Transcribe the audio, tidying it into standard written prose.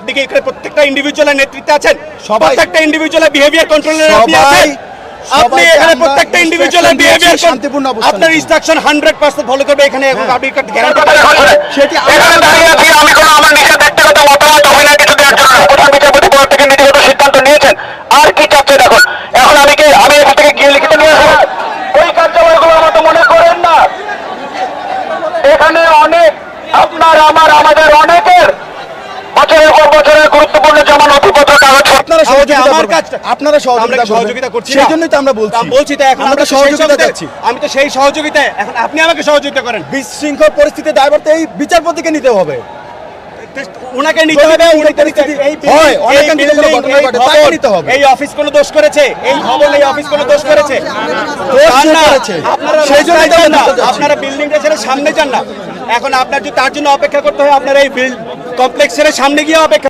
আপনি কি এখানে প্রত্যেকটা ইন্ডিভিজুয়ালের নেতৃত্বে আছেন? প্রত্যেকটা ইন্ডিভিজুয়ালের বিহেভিয়ার কন্ট্রোলার আপনি আছেন? আপনি এখানে প্রত্যেকটা ইন্ডিভিজুয়ালের বিহেভিয়ার শান্তিপূর্ণ অবস্থান, আপনার ইনস্ট্রাকশন 100% ফলো করবে এখানে আপনি গ্যারান্টি সেটি এখানে দাঁড়িয়ে আছি আমি কোনো আমার নিজের ব্যক্তিগত মতামত অভিনয় কিছু দেওয়ার জন্য প্রধান বিচারপতি বোর্ড থেকে নীতিগত সিদ্ধান্ত নিয়েছেন। আর কি চাচ্ছে দেখুন, এখন আমি এখান থেকে গিয়ে লিখিত নিয়ে আসবো ওই কার্যালয়গুলোর মতো মনে করেন না। এখানে অনেক আপনার আমার আমাদের অনেকের বছরের পর বছরের গুরুত্বপূর্ণ জমা নথিপত্র কাগজ আপনারা সহযোগিতা আমার করবেন। কাজটা আপনারা আমরা সহযোগিতা সহযোগিতা করছি সেই জন্যই তো আমরা বলছি বলছি তো এখন আমরা আমরা সহযোগিতা চাচ্ছি। আমি তো সেই সহযোগিতায় এখন আপনি আমাকে সহযোগিতা করেন। বিশৃঙ্খল পরিস্থিতির দায়ভার তো এই বিচারপতিকে নিতে হবে। ওনাকে নিতে হবে, হয়, অনেকাঙ্ক্ষিত কোনো ঘটনা ঘটে, তাকে নিতে হবে। এই অফিস কোনো দোষ করেছে? এই ভবন এই অফিস কোনো দোষ করেছে? দোষ যান না। করেছে। আপনারা সেই জন্যই তো রাস্তায় যান আমরা না। বলতে চাচ্ছি। আপনারা বিল্ডিংটা ছেড়ে সামনে যান না। এখন আপনার যদি তার জন্য অপেক্ষা করতে হয় আপনার এই কমপ্লেক্সের সামনে গিয়ে অপেক্ষা